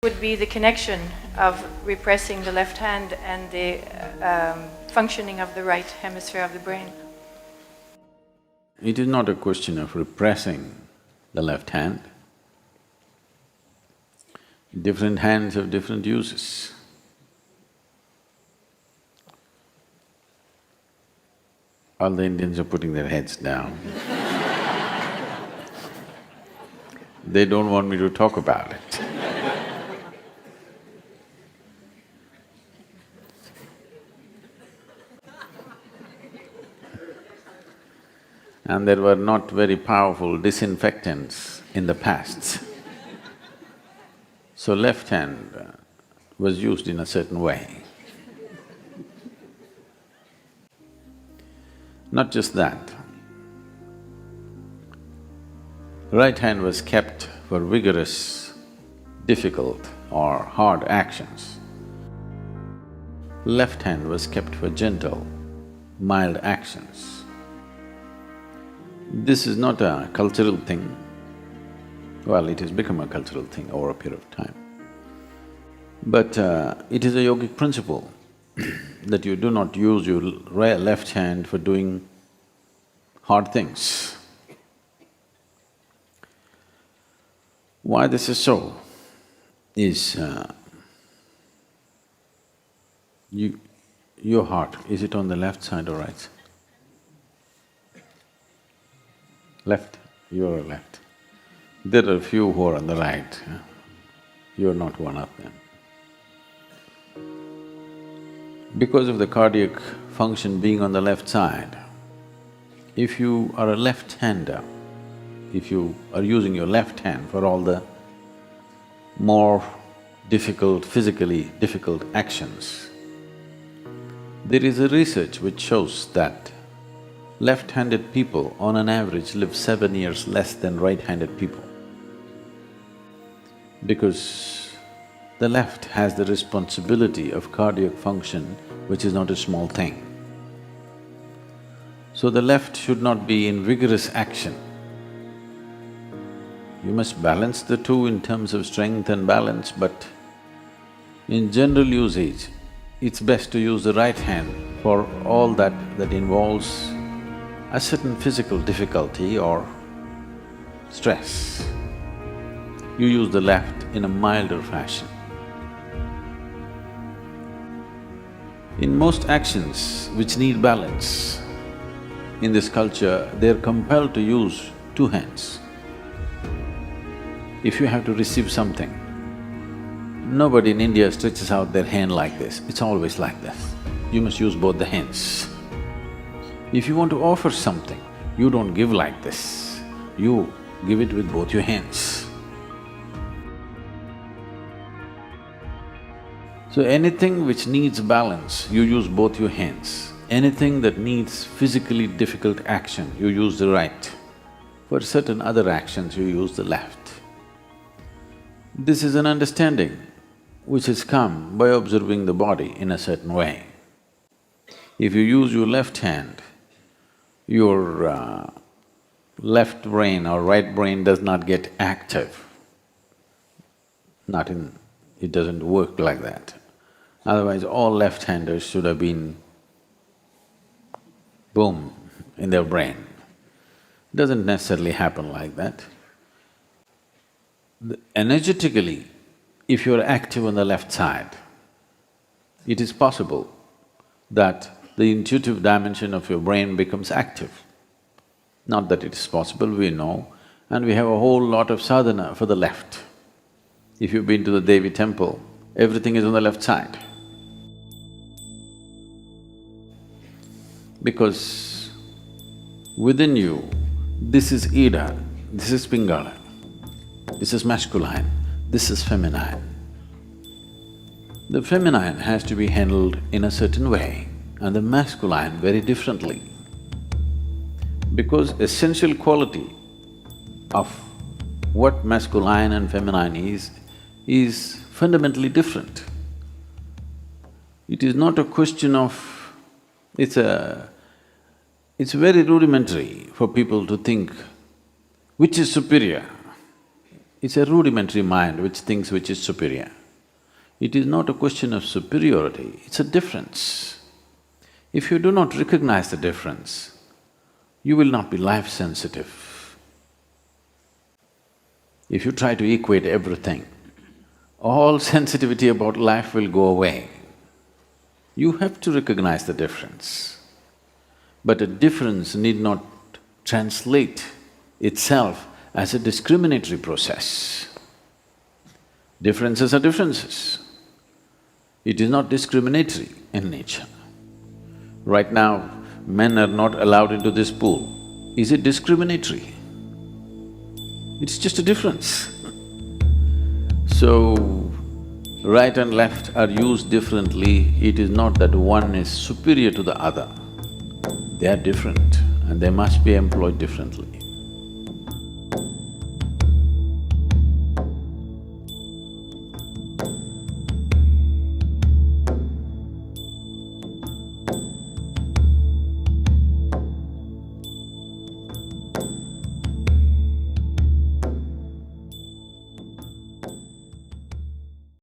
would be the connection of repressing the left hand and the functioning of the right hemisphere of the brain? It is not a question of repressing the left hand. Different hands have different uses. All the Indians are putting their heads down. They don't want me to talk about it. And there were not very powerful disinfectants in the past. So left hand was used in a certain way. Not just that, right hand was kept for vigorous, difficult or hard actions. Left hand was kept for gentle, mild actions. This is not a cultural thing. Well, it has become a cultural thing over a period of time. But it is a yogic principle that you do not use your left hand for doing hard things. Why this is so is your heart, is it on the left side or right side? Left, you're left. There are a few who are on the right, you're not one of them. Because of the cardiac function being on the left side, if you are a left-hander, if you are using your left hand for all the more difficult, physically difficult actions, there is a research which shows that left-handed people on an average live 7 years less than right-handed people. Because the left has the responsibility of cardiac function, which is not a small thing. So the left should not be in vigorous action. You must balance the two in terms of strength and balance, but in general usage, it's best to use the right hand for all that involves a certain physical difficulty or stress. You use the left in a milder fashion. In most actions which need balance, in this culture, they're compelled to use two hands. If you have to receive something, nobody in India stretches out their hand like this, it's always like this. You must use both the hands. If you want to offer something, you don't give like this, you give it with both your hands. So anything which needs balance, you use both your hands. Anything that needs physically difficult action, you use the right. For certain other actions, you use the left. This is an understanding which has come by observing the body in a certain way. If you use your left hand, your left brain or right brain does not get active. It doesn't work like that. Otherwise, all left-handers should have been boom in their brain. Doesn't necessarily happen like that. Energetically, if you're active on the left side, it is possible that the intuitive dimension of your brain becomes active. Not that it is possible, we know, and we have a whole lot of sadhana for the left. If you've been to the Devi temple, everything is on the left side. Because within you, this is Ida, this is Pingala, this is masculine, this is feminine. The feminine has to be handled in a certain way and the masculine very differently. Because essential quality of what masculine and feminine is fundamentally different. It is not a question of… it's very rudimentary for people to think which is superior. It's a rudimentary mind which thinks which is superior. It is not a question of superiority, it's a difference. If you do not recognize the difference, you will not be life-sensitive. If you try to equate everything, all sensitivity about life will go away. You have to recognize the difference. But a difference need not translate itself as a discriminatory process. Differences are differences. It is not discriminatory in nature. Right now, men are not allowed into this pool. Is it discriminatory? It's just a difference. So, right and left are used differently, it is not that one is superior to the other. They are different and they must be employed differently.